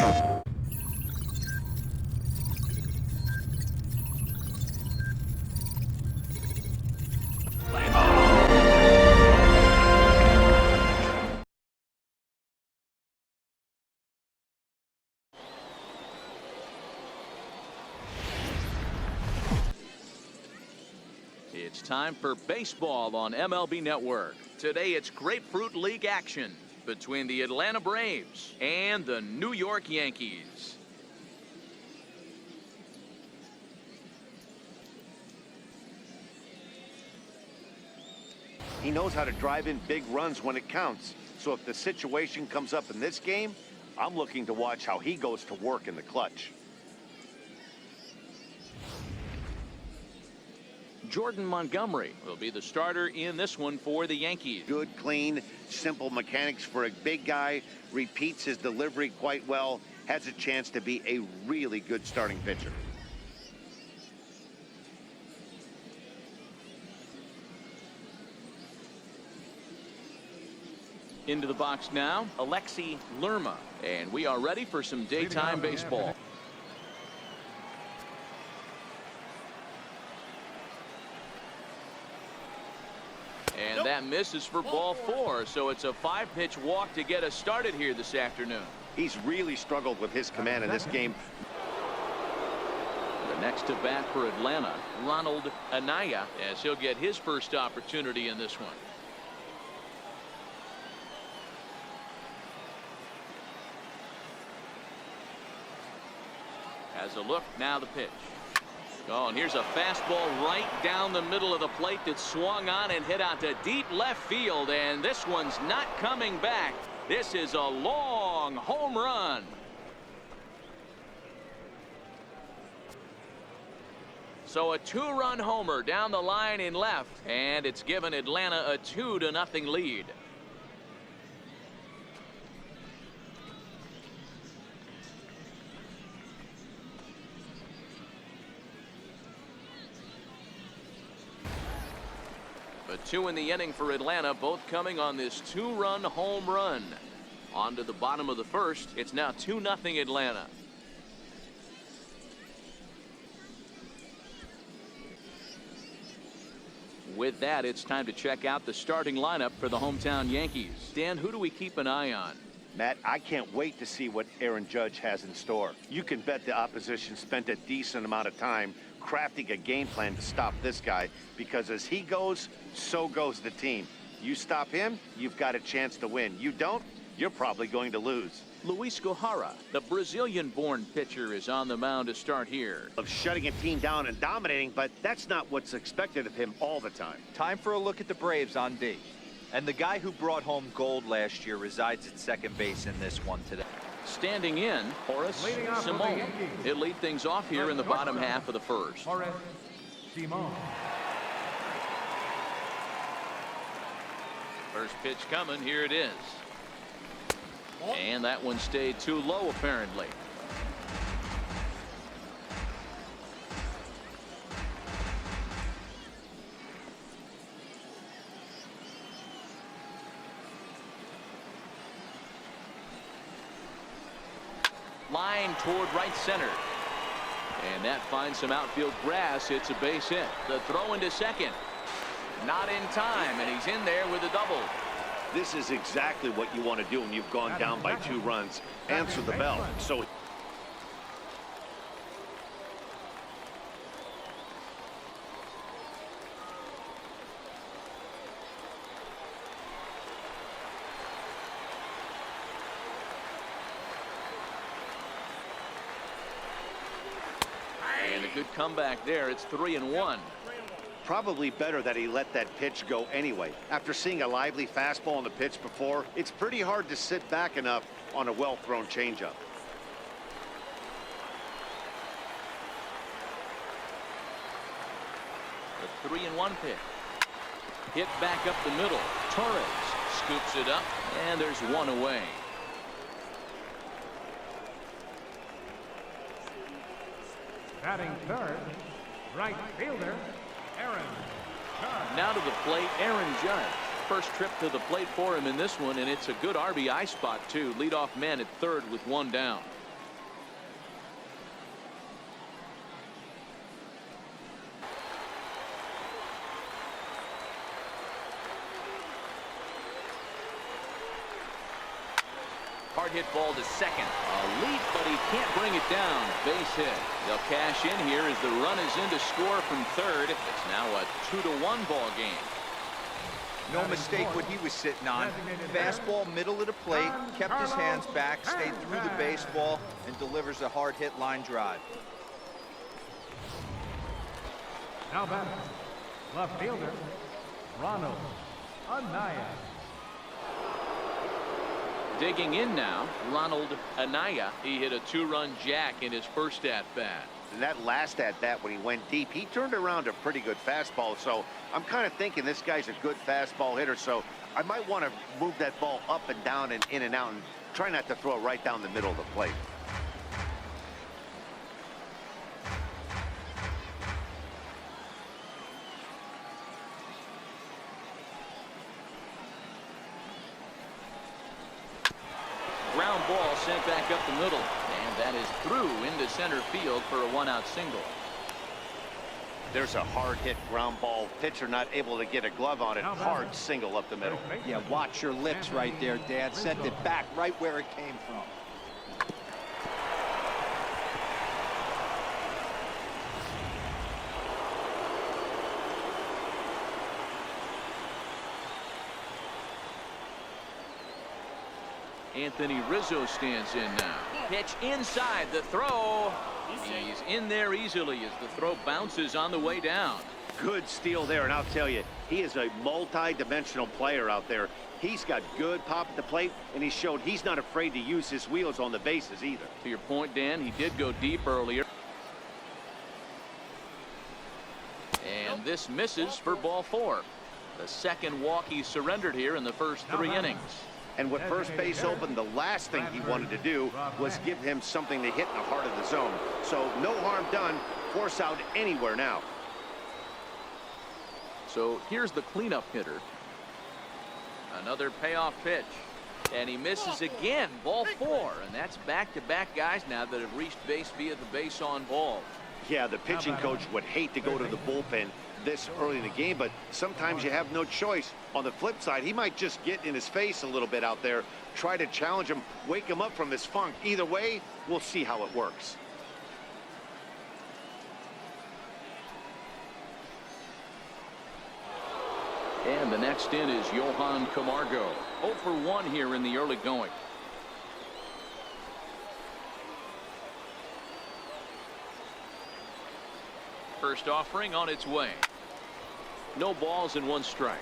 It's time for baseball on MLB Network. Today it's Grapefruit League action between the Atlanta Braves and the New York Yankees. He knows how to drive in big runs when it counts. So if the situation comes up in this game, I'm looking to watch how he goes to work in the clutch. Jordan Montgomery will be the starter in this one for the Yankees. Good, clean, simple mechanics for a big guy, repeats his delivery quite well, has a chance to be a really good starting pitcher. Into the box now, Alexi Lerma, and we are ready for some daytime baseball. And that misses for ball 4, so it's a 5-pitch walk to get us started here this afternoon. He's really struggled with his command in this game. The next to bat for Atlanta, Ronald Anaya, as he'll get his first opportunity in this one. Has a look, now the pitch. Oh, and here's a fastball right down the middle of the plate that swung on and hit out to deep left field, and this one's not coming back. This is a long home run. So a 2-run homer down the line in left, and it's given Atlanta a 2-0 lead. A 2 in the inning for Atlanta, both coming on this 2-run home run. On to the bottom of the first. It's now 2-0 Atlanta. With that, it's time to check out the starting lineup for the hometown Yankees. Dan, who do we keep an eye on? Matt, I can't wait to see what Aaron Judge has in store. You can bet the opposition spent a decent amount of time crafting a game plan to stop this guy, because as he goes, so goes the team. You stop him, you've got a chance to win. You don't, you're probably going to lose. Luis Gohara, the Brazilian-born pitcher, is on the mound to start here. Of shutting a team down and dominating, but that's not what's expected of him all the time. Time for a look at the Braves on D. And the guy who brought home gold last year resides at second base in this one today. Standing in, Horace Simone. He'll lead things off here in the bottom half of the first. Horace Simone. First pitch coming, here it is. And that one stayed too low, apparently. Line toward right center. And that finds some outfield grass. It's a base hit. The throw into second. Not in time, and he's in there with a double. This is exactly what you want to do when you've gone down by 2 runs. Answer the bell. So and a good comeback there. It's 3-1. probably better that he let that pitch go anyway. After seeing a lively fastball on the pitch before, it's pretty hard to sit back enough on a well-thrown changeup. The 3-1 pitch. Hit back up the middle. Torres scoops it up, and there's one away. Batting third, right fielder, Aaron Judge. Now to the plate, Aaron Judge. First trip to the plate for him in this one, and it's a good RBI spot, too. Leadoff man at third with one down. hard hit ball to second. A leap, but he can't bring it down. Base hit. They'll cash in here as the run is in to score from third. It's now a 2-1 ball game. No mistake what he was sitting on. Fastball middle of the plate, kept his hands back, stayed through the baseball, and delivers a hard hit line drive. Now batting, left fielder, Ronald Anaya. Digging in now, Ronald Anaya. He hit a 2-run jack in his first at-bat. And that last at-bat when he went deep, he turned around a pretty good fastball. So I'm kind of thinking this guy's a good fastball hitter. So I might want to move that ball up and down and in and out and try not to throw it right down the middle of the plate. Ground ball sent back up the middle, and that is through into center field for a 1-out single. There's a hard hit ground ball. Pitcher not able to get a glove on it. Hard single up the middle. Yeah, watch your lips right there, Dad. Sent it back right where it came from. Anthony Rizzo stands in now. Pitch inside, the throw. He's in there easily as the throw bounces on the way down. Good steal there, and I'll tell you, he is a multi-dimensional player out there. He's got good pop at the plate, and he showed he's not afraid to use his wheels on the bases either. To your point, Dan, he did go deep earlier. And this misses for ball 4. The second walk he surrendered here in the first 3 innings. And with first base open, the last thing he wanted to do was give him something to hit in the heart of the zone. So no harm done. Force out anywhere now. So here's the cleanup hitter. Another payoff pitch. And he misses again. Ball 4. And that's back-to-back guys now that have reached base via the base on ball. Yeah, the pitching coach would hate to go to the bullpen this early in the game, but sometimes you have no choice. On the flip side, he might just get in his face a little bit out there, try to challenge him, wake him up from his funk. Either way, we'll see how it works. And the next in is Johan Camargo. 0 for 1 here in the early going. First offering on its way. No balls and 1 strike.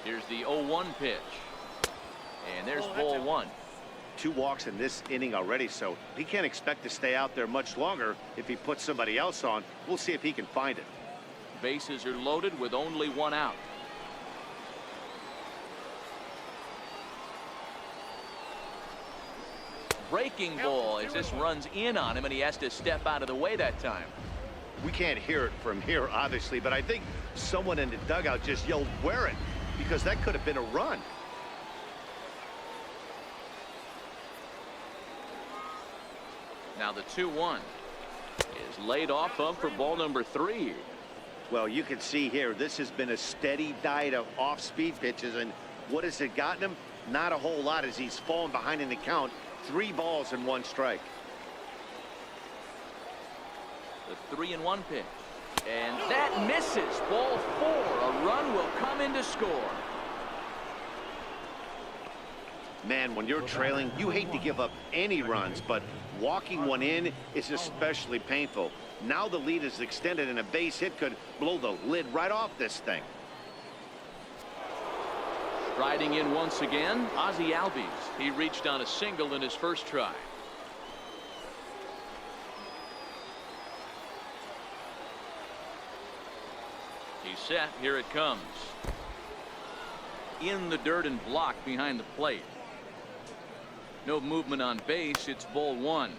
Here's the 0-1 pitch. And there's ball 1. 2 walks in this inning already, so he can't expect to stay out there much longer if he puts somebody else on. We'll see if he can find it. Bases are loaded with only 1 out. Breaking ball as this runs in on him, and he has to step out of the way that time. We can't hear it from here, obviously, but I think someone in the dugout just yelled, "Wear it," because that could have been a run. Now the 2-1 is laid off of for ball number 3. Well, you can see here, this has been a steady diet of off-speed pitches, and what has it gotten him? Not a whole lot as he's fallen behind in the count. 3 balls and 1 strike. The 3-1 pitch. And that misses. Ball 4. A run will come in to score. Man, when you're trailing, you hate to give up any runs, but walking one in is especially painful. Now the lead is extended, and a base hit could blow the lid right off this thing. Riding in once again, Ozzie Albies. He reached on a single in his first try. He's set. Here it comes. In the dirt and blocked behind the plate. No movement on base. It's ball 1.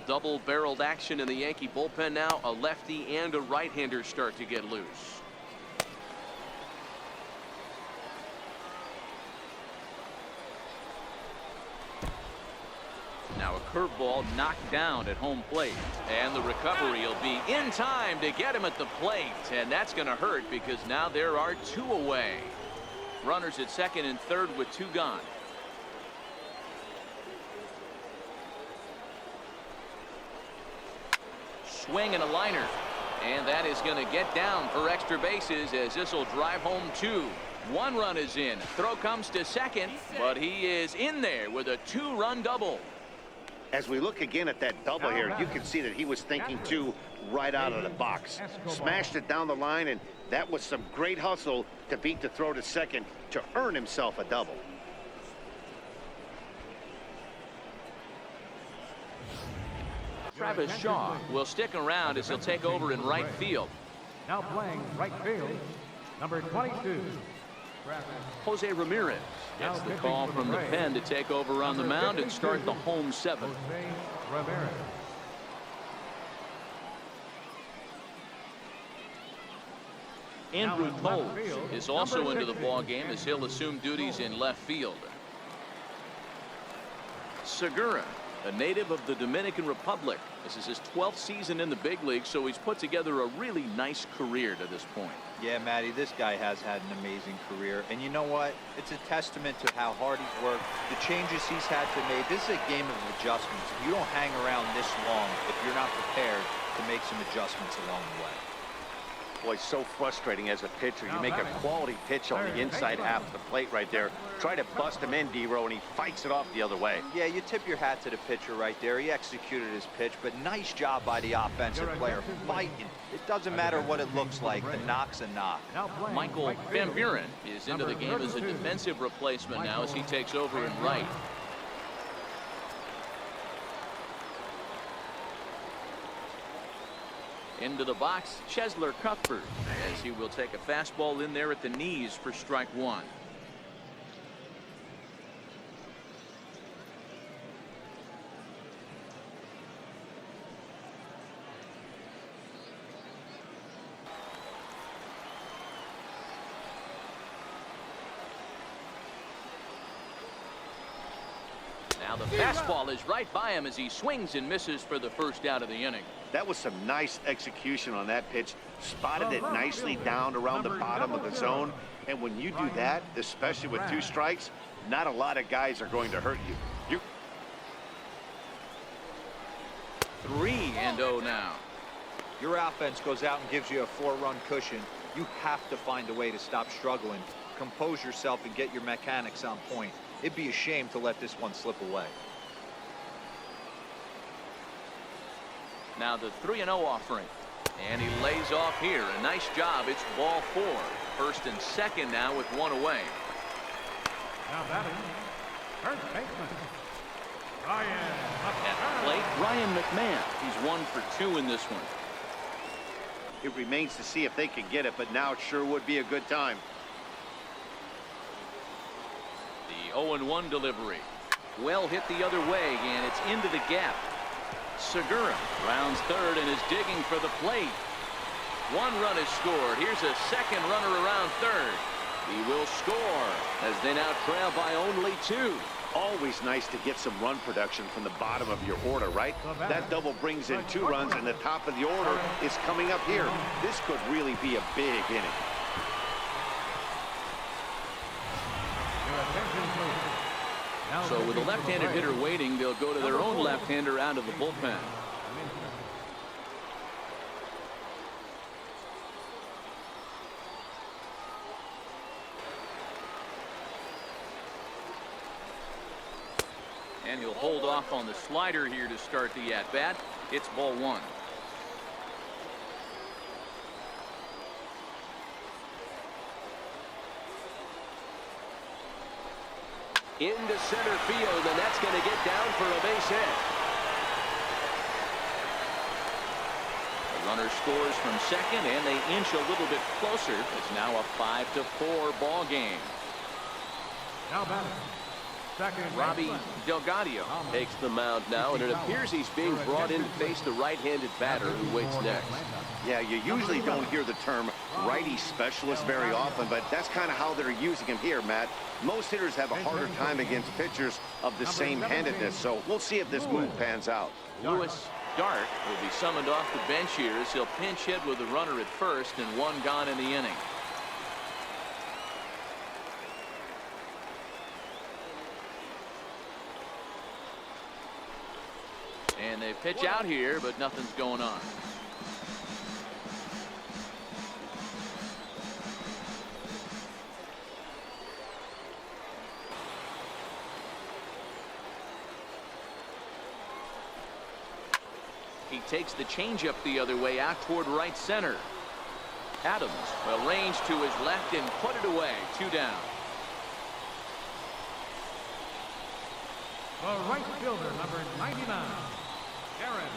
Double-barreled action in the Yankee bullpen now. A lefty and a right-hander start to get loose. Now a curveball knocked down at home plate. And the recovery will be in time to get him at the plate. And that's going to hurt because now there are 2 away. Runners at second and third with 2 gone. Swing and a liner. And that is going to get down for extra bases as this will drive home 2. 1 run is in. Throw comes to second, but he is in there with a 2-run double. As we look again at that double here, you can see that he was thinking 2 right out of the box. Smashed it down the line, and that was some great hustle to beat the throw to second to earn himself a double. Travis Shaw will stick around as he'll take over in right field. Now playing right field, number 22. Jose Ramirez gets the call from the pen to take over on the mound and start the home 7th. Jose Ramirez. Andrew Toles is also into the ball game as he'll assume duties in left field. Segura, a native of the Dominican Republic. This is his 12th season in the big league, so he's put together a really nice career to this point. Yeah, Matty, this guy has had an amazing career. And you know what? It's a testament to how hard he's worked, the changes he's had to make. This is a game of adjustments. You don't hang around this long if you're not prepared to make some adjustments along the way. Boy, so frustrating as a pitcher. You make a quality pitch on the inside half of the plate right there. Try to bust him in, D-Row, and he fights it off the other way. Yeah, you tip your hat to the pitcher right there. He executed his pitch, but nice job by the offensive player. Fighting. It doesn't matter what it looks like. The knock's a knock. Michael Van Buren is into the game as a defensive replacement now as he takes over in right. Into the box, Chesler Cuthbert, as he will take a fastball in there at the knees for strike 1. Now the fastball is right by him as he swings and misses for the first out of the inning. That was some nice execution on that pitch. Spotted it nicely down around the bottom of the zone. And when you do that, especially with 2 strikes, not a lot of guys are going to hurt you. 3-0 now. Your offense goes out and gives you a 4-run cushion. You have to find a way to stop struggling, compose yourself, and get your mechanics on point. It'd be a shame to let this one slip away. Now the 3-0 offering. And he lays off here. A nice job. It's ball 4. First and second now with 1 away. Now batting, first baseman, Ryan At the plate, Ryan McMahon. He's 1 for 2 in this one. It remains to see if they can get it, but now it sure would be a good time. The 0-1 delivery. Well hit the other way, and it's into the gap. Segura rounds third and is digging for the plate. 1 run is scored. Here's a second runner around third. He will score as they now trail by only 2. Always nice to get some run production from the bottom of your order, right? That double brings in 2 runs, and the top of the order is coming up here. This could really be a big inning. So with a left-handed hitter waiting, they'll go to their own left-hander out of the bullpen. And he'll hold off on the slider here to start the at-bat. It's ball 1. Into center field, and that's going to get down for a base hit. The runner scores from second, and they inch a little bit closer. It's now a 5-4 ball game. Now batting, second Robbie Delgadio takes the mound now, and it appears he's being brought in to face the right-handed batter who waits next. Yeah, you usually don't hear the term righty specialist very often, but that's kind of how they're using him here, Matt. Most hitters have a harder time against pitchers of the same handedness, so we'll see if this move pans out. Lewis Dart will be summoned off the bench here as he'll pinch hit with a runner at first and one gone in the inning. And they pitch out here, but nothing's going on. He takes the changeup the other way out toward right center. Adams arranged to his left and put it away. 2 down. The right fielder, number 99, Aaron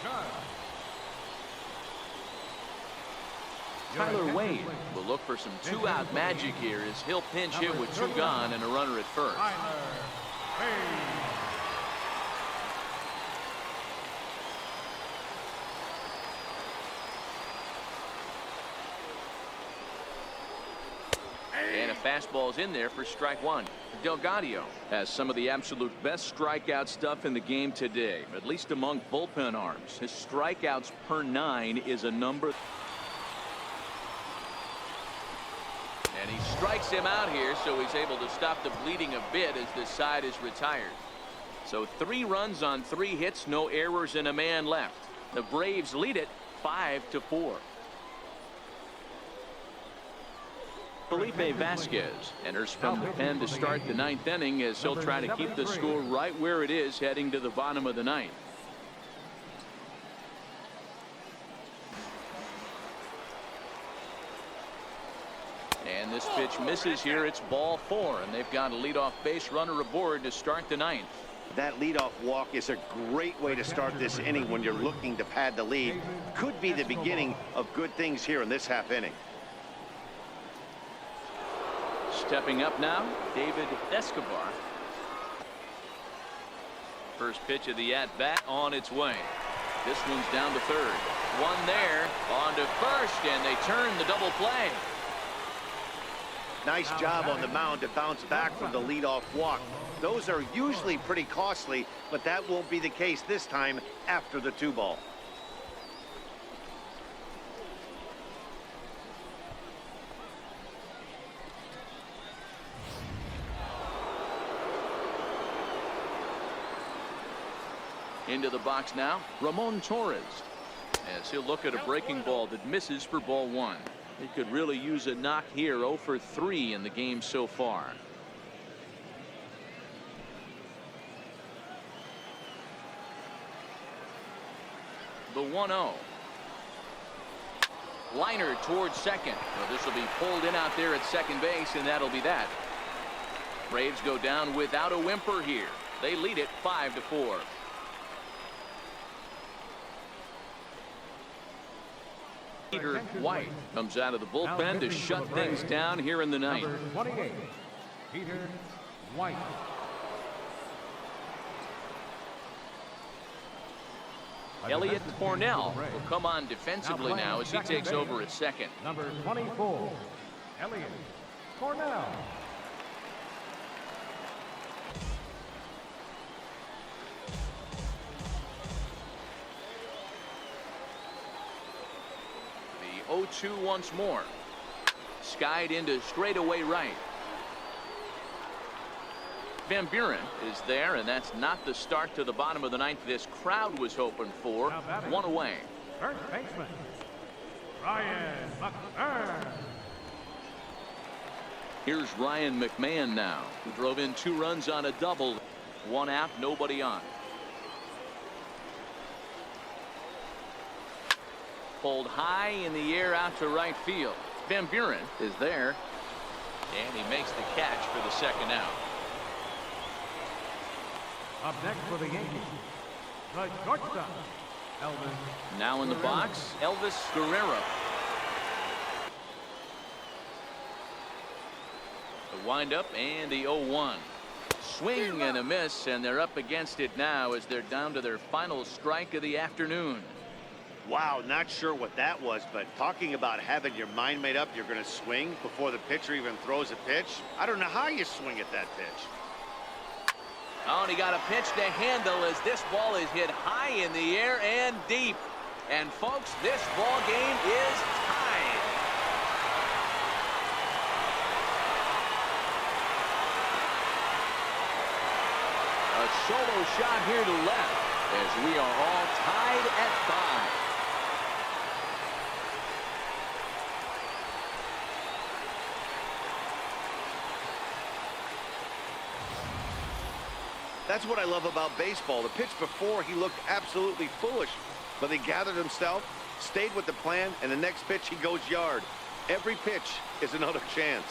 Judge. Tyler Wade will look for some 2-out magic here as he'll pinch hit with 2 gone and a runner at first. Tyler Wade. And a fastball's in there for strike 1. Delgado has some of the absolute best strikeout stuff in the game today, at least among bullpen arms. His strikeouts per 9 is a number. And he strikes him out here, so he's able to stop the bleeding a bit as this side is retired. So 3 runs on 3 hits, no errors, and a man left. The Braves lead it 5-4. Felipe Vasquez enters from the pen to start the 9th inning as he'll try to keep the score right where it is heading to the bottom of the 9th. And this pitch misses here. It's ball 4, and they've got a leadoff base runner aboard to start the 9th. That leadoff walk is a great way to start this inning when you're looking to pad the lead. Could be the beginning of good things here in this half inning. Stepping up now, David Escobar. First pitch of the at-bat on its way. This one's down to third. One there, on to first, and they turn the double play. Nice job on the mound to bounce back from the leadoff walk. Those are usually pretty costly, but that won't be the case this time after the 2-ball. Into the box now, Ramon Torres, as he'll look at a breaking ball that misses for ball 1. He could really use a knock here. 0 for 3 in the game so far. The 1-0. Liner towards second. Well, this will be pulled in out there at second base, and that'll be that. Braves go down without a whimper here. They lead it 5-4. Peter White comes out of the bullpen to shut things down here in the 9th. Number 28, Peter White. Elliot Cornell will come on defensively now as he takes over at second. Number 24, Elliot Cornell. The 0-2 once more. Skied into straightaway right. Van Buren is there, and that's not the start to the bottom of the 9th this crowd was hoping for. 1 away. First baseman, Ryan McMahon. Here's Ryan McMahon now, who drove in 2 runs on a double. 1 out, nobody on. Pulled high in the air out to right field. Van Buren is there, and he makes the catch for the second out. Up next for the Yankees, the shortstop, Elvis. Now in the box, Elvis Guerrero. The windup and the 0-1. Swing and a miss, and they're up against it now as they're down to their final strike of the afternoon. Wow, not sure what that was, but talking about having your mind made up, you're going to swing before the pitcher even throws a pitch. I don't know how you swing at that pitch. Oh, and he got a pitch to handle as this ball is hit high in the air and deep. And folks, this ball game is tied. A solo shot here to left as we are all tied at 5. That's what I love about baseball. The pitch before, he looked absolutely foolish, but he gathered himself, stayed with the plan, and the next pitch he goes yard. Every pitch is another chance.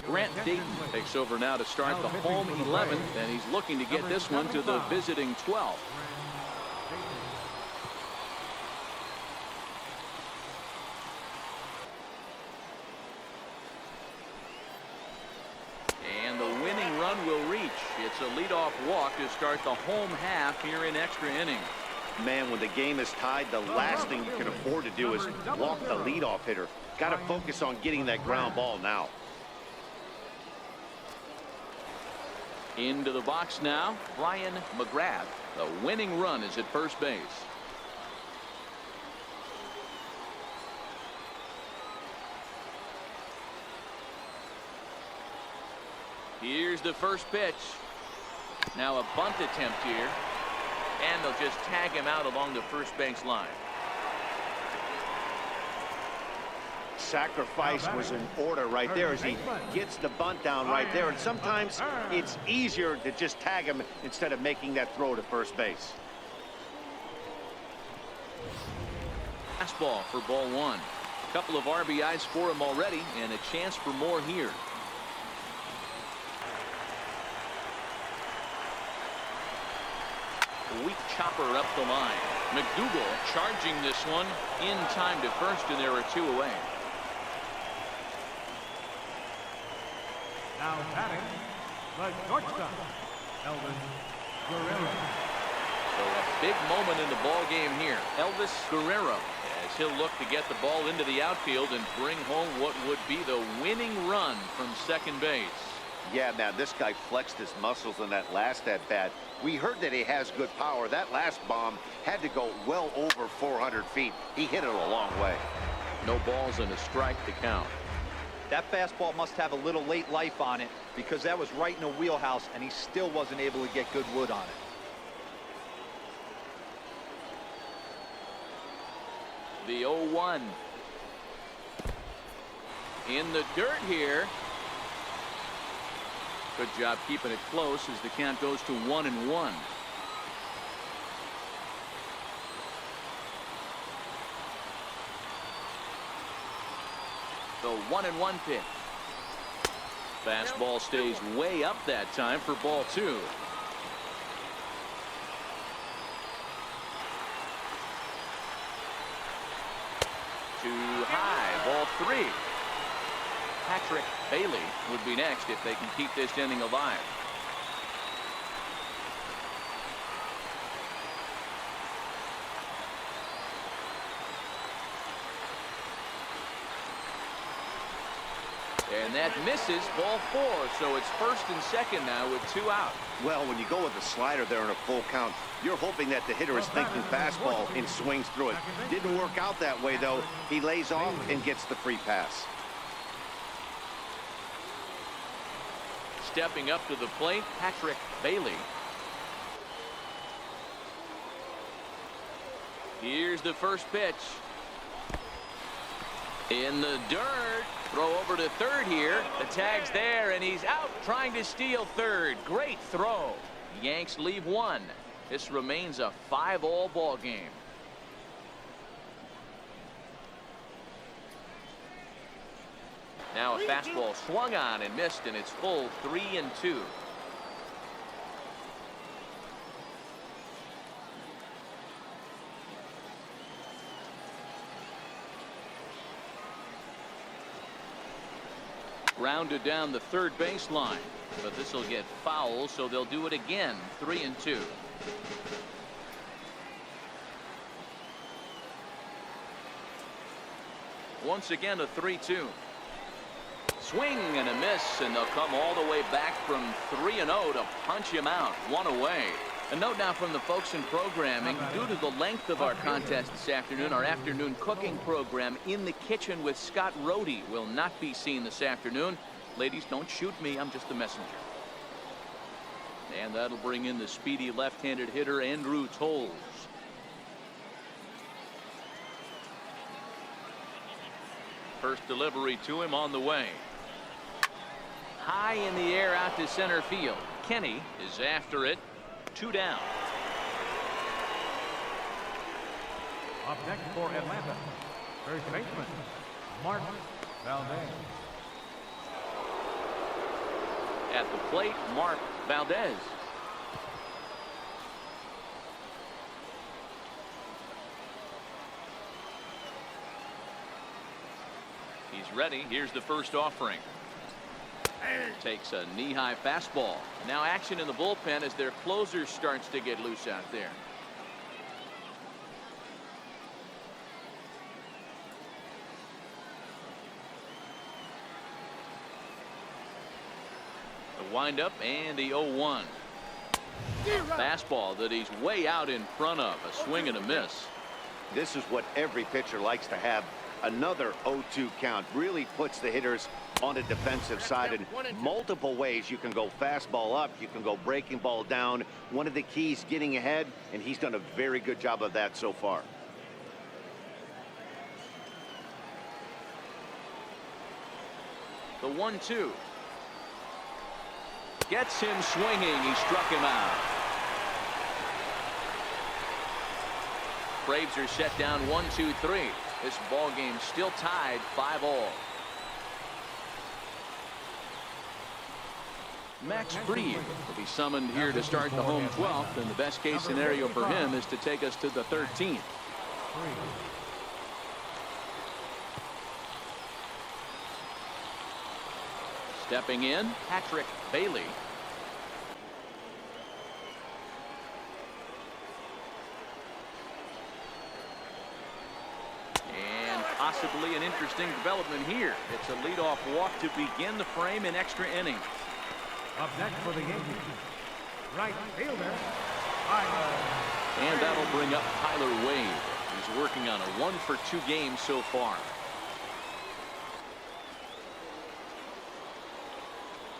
Grant Dayton takes over now to start the home 11th, and he's looking to get this one to the visiting 12th. And the winning run will reach. It's a leadoff walk to start the home half here in extra innings. Man, when the game is tied, the last thing you can afford to do is walk the leadoff hitter. Got to focus on getting that ground ball now. Into the box now, Brian McGrath. The winning run is at first base. Here's the first pitch. Now a bunt attempt here. And they'll just tag him out along the first base line. Sacrifice was in order right there as he gets the bunt down right there. And sometimes it's easier to just tag him instead of making that throw to first base. Fastball for ball 1. A couple of RBIs for him already and a chance for more here. Weak chopper up the line. McDougal charging this one in time to first, and there are 2 away. Now batting, the shortstop, Elvis Guerrero. So a big moment in the ball game here. Elvis Guerrero, as he'll look to get the ball into the outfield and bring home what would be the winning run from second base. Yeah, man, this guy flexed his muscles in that last at-bat. We heard that he has good power. That last bomb had to go well over 400 feet. He hit it a long way. No balls and a strike to count. That fastball must have a little late life on it because that was right in the wheelhouse and he still wasn't able to get good wood on it. The 0-1. In the dirt here. Good job keeping it close as the count goes to 1-1. The 1-1 pitch. Fastball stays way up that time for ball 2. Too high, ball 3. Patrick Bailey would be next if they can keep this inning alive. And that misses, ball 4, so it's first and second now with 2 out. Well, when you go with the slider there in a full count, you're hoping that the hitter is thinking fastball and swings through it. Didn't work out that way, though. He lays off and gets the free pass. Stepping up to the plate, Patrick Bailey. Here's the first pitch. In the dirt. Throw over to third here. The tag's there, and he's out trying to steal third. Great throw. Yanks leave 1. This remains a 5-all ball game. Now a fastball swung on and missed, and it's full 3-2. Grounded down the third baseline, but this will get foul, so they'll do it again. 3-2. Once again, a 3-2. Swing and a miss, and they'll come all the way back from 3-0 to punch him out. One away. A note now from the folks in programming. Due to the length of our contest this afternoon, our afternoon cooking program In the Kitchen with Scott Rohde will not be seen this afternoon. Ladies, don't shoot me. I'm just the messenger. And that'll bring in the speedy left-handed hitter Andrew Toles. First delivery to him on the way. High in the air out to center field. Kenny is after it. 2 down. Up next for Atlanta, first baseman, Mark Valdez. At the plate, Mark Valdez. He's ready. Here's the first offering. Takes a knee-high fastball. Now action in the bullpen as their closer starts to get loose out there. The windup and the 0-1. Fastball that he's way out in front of. A swing and a miss. This is what every pitcher likes to have. Another 0-2 count really puts the hitters on the defensive side in multiple ways. You can go fastball up, you can go breaking ball down. One of the keys, getting ahead, and he's done a very good job of that so far. The 1-2 gets him swinging. He struck him out. Braves are set down 1-2-3. This ball game still tied 5-all. Max Fried will be summoned here to start the home 12th, and the best case scenario for him is to take us to the 13th. Stepping in, Patrick Bailey. And possibly an interesting development here. It's a leadoff walk to begin the frame in extra innings. Up next for the Yankees, right fielder, and that'll bring up Tyler Wade. He's working on a 1-for-2 game so far.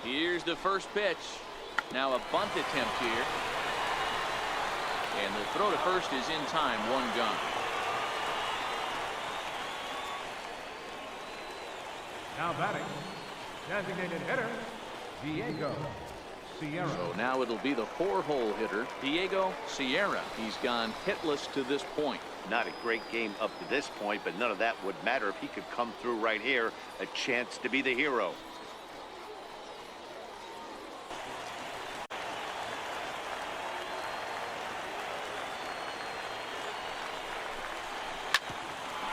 Here's the first pitch. Now a bunt attempt here. And the throw to first is in time. 1 gone. now batting, designated hitter, Diego Sierra. So now it'll be the 4-hole hitter, Diego Sierra. He's gone hitless to this point. Not a great game up to this point, but none of that would matter if he could come through right here. A chance to be the hero.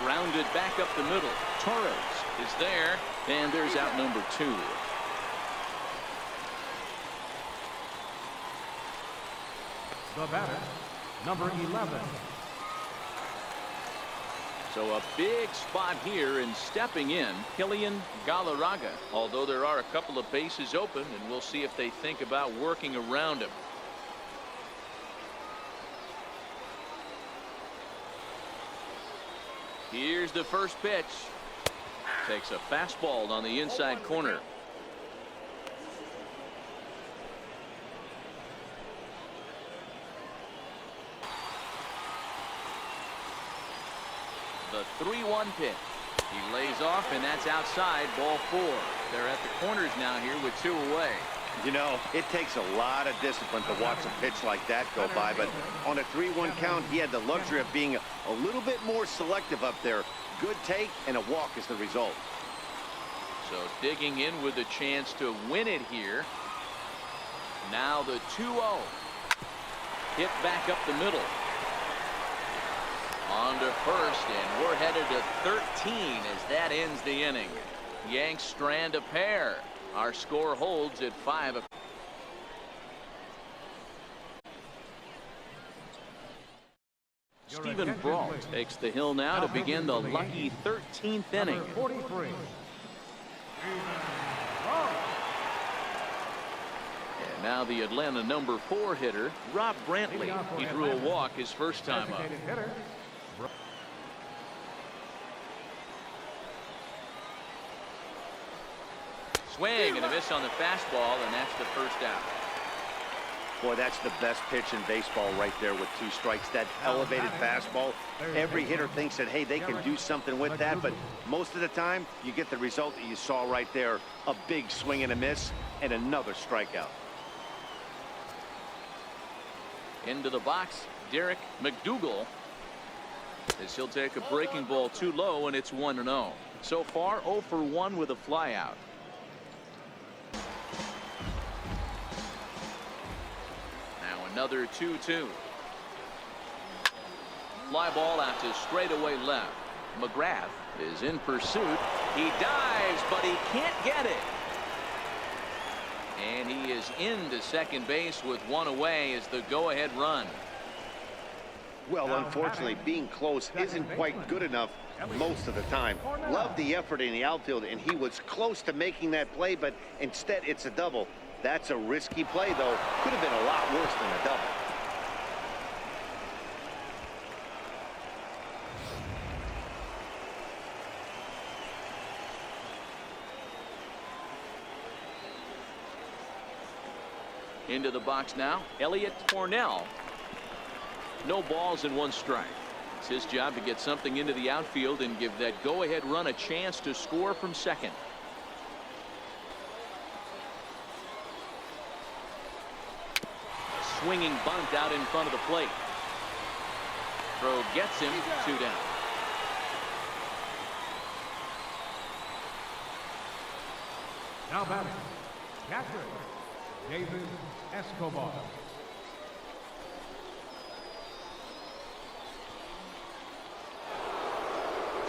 Grounded back up the middle. Torres is there, and there's out number 2. The batter, number 11. So a big spot here, and stepping in, Killian Galarraga. Although there are a couple of bases open, and we'll see if they think about working around him. Here's the first pitch. Takes a fastball on the inside corner. The 3-1 pitch. He lays off, and that's outside, ball 4. They're at the corners now here with 2 away. You know, it takes a lot of discipline to watch a pitch like that go by, but on a 3-1 count, he had the luxury of being a little bit more selective up there. Good take, and a walk is the result. So digging in with a chance to win it here. Now the 2-0. Hit back up the middle. On to first, and we're headed to 13 as that ends the inning. Yanks strand a pair. Our score holds at 5. Steve Stephen Brault takes the hill now to begin the lucky 13th inning. Number 43. And now the Atlanta number 4 hitter, Rob Brantley. He drew a walk his first time up. Designated hitter. Swing and a miss on the fastball, and that's the first out. Boy, that's the best pitch in baseball right there with 2 strikes. That elevated fastball. Every hitter thinks that, hey, they can do something with that, but most of the time, you get the result that you saw right there. A big swing and a miss, and another strikeout. Into the box, Derek McDougal. As he'll take a breaking ball too low, and it's 1-0. So far, 0 for 1 with a flyout. Another 2-2. Fly ball out to straightaway left. McGrath is in pursuit. He dives, but he can't get it. And he is into second base with 1 away as the go-ahead run. Well, unfortunately, being close isn't quite good enough most of the time. Love the effort in the outfield, and he was close to making that play, but instead it's a double. That's a risky play, though. Could have been a lot worse than a double. Into the box now, Elliot Cornell. No balls and 1 strike. It's his job to get something into the outfield and give that go-ahead run a chance to score from second. Swinging bunt out in front of the plate. Throw gets him 2 down. Now batting. Catcher. David Escobar.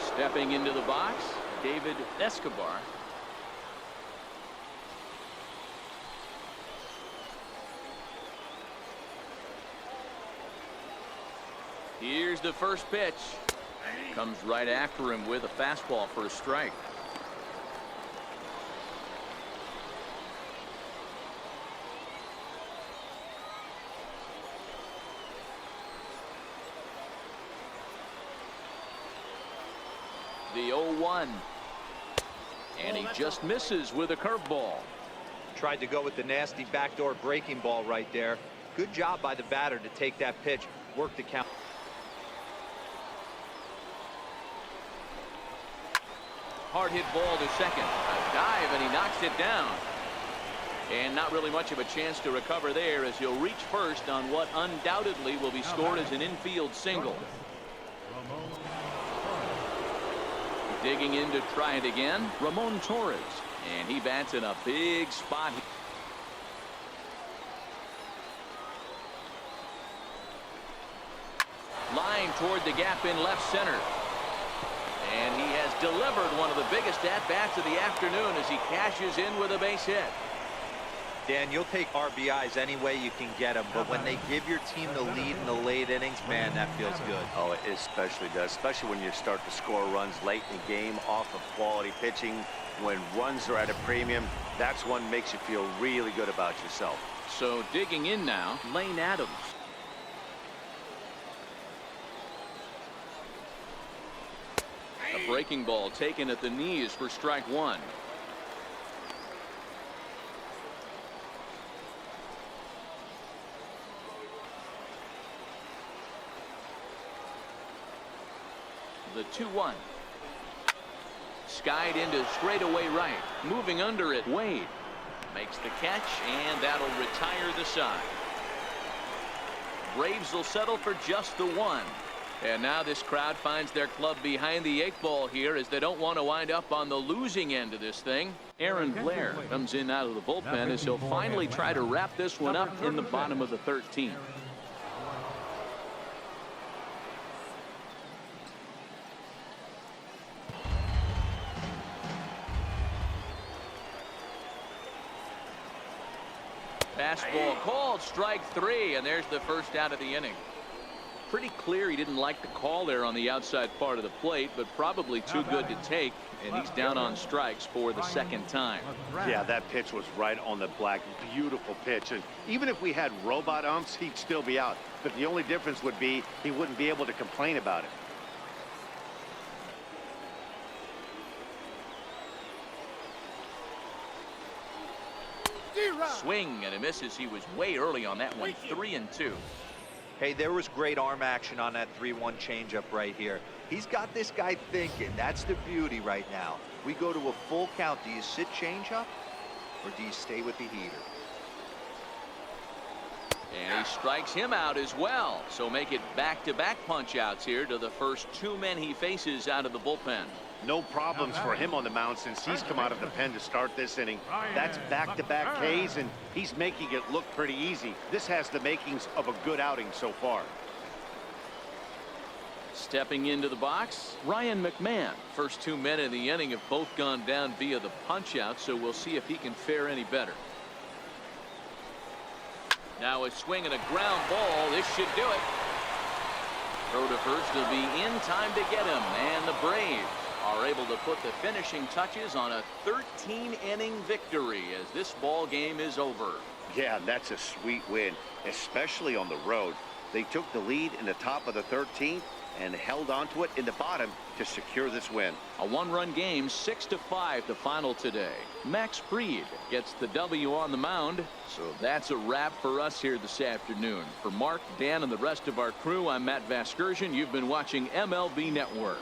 Stepping into the box, David Escobar. Here's the first pitch. Comes right after him with a fastball for a strike. The 0-1. And he just misses with a curveball. Tried to go with the nasty backdoor breaking ball right there. Good job by the batter to take that pitch, work the count. Hard hit ball to second. A dive, and he knocks it down. And not really much of a chance to recover there as he'll reach first on what undoubtedly will be scored as an infield single. Digging in to try it again, Ramon Torres. And he bats in a big spot. Line toward the gap in left center. And he has delivered one of the biggest at-bats of the afternoon as he cashes in with a base hit. Dan, you'll take RBIs any way you can get them, but when they give your team the lead in the late innings, man, that feels good. Oh, it especially does, especially when you start to score runs late in the game off of quality pitching. When runs are at a premium, that's one makes you feel really good about yourself. So digging in now, Lane Adams. A breaking ball taken at the knees for strike 1. The 2-1. Skied into straightaway right. Moving under it, Wade makes the catch, and that'll retire the side. Braves will settle for just the 1. And now this crowd finds their club behind the 8 ball here as they don't want to wind up on the losing end of this thing. Aaron Blair comes in out of the bullpen as he'll finally try to wrap this one up in the bottom of the 13th. Fastball called, strike 3, and there's the first out of the inning. pretty clear he didn't like the call there on the outside part of the plate, but probably too good to take, and he's down on strikes for the second time. Yeah, that pitch was right on the black. Beautiful pitch. And even if we had robot umps, he'd still be out. But the only difference would be he wouldn't be able to complain about it. Swing and a misses. He was way early on that one. 3-2. Hey, there was great arm action on that 3-1 changeup right here. He's got this guy thinking. That's the beauty right now. We go to a full count. Do you sit changeup or do you stay with the heater? And he strikes him out as well. So make it back-to-back punch-outs here to the first 2 men he faces out of the bullpen. No problems for him on the mound since he's come out of the pen to start this inning. That's back-to-back Ks, and he's making it look pretty easy. This has the makings of a good outing so far. Stepping into the box, Ryan McMahon. First 2 men in the inning have both gone down via the punch-out, so we'll see if he can fare any better. Now a swing and a ground ball. This should do it. Throw to first will be in time to get him, and the Braves are able to put the finishing touches on a 13-inning victory as this ball game is over. Yeah, that's a sweet win, especially on the road. They took the lead in the top of the 13th and held on to it in the bottom to secure this win. A 1-run game, 6-5 the final today. Max Fried gets the W on the mound. So that's a wrap for us here this afternoon. For Mark, Dan, and the rest of our crew, I'm Matt Vasgersian. You've been watching MLB Network.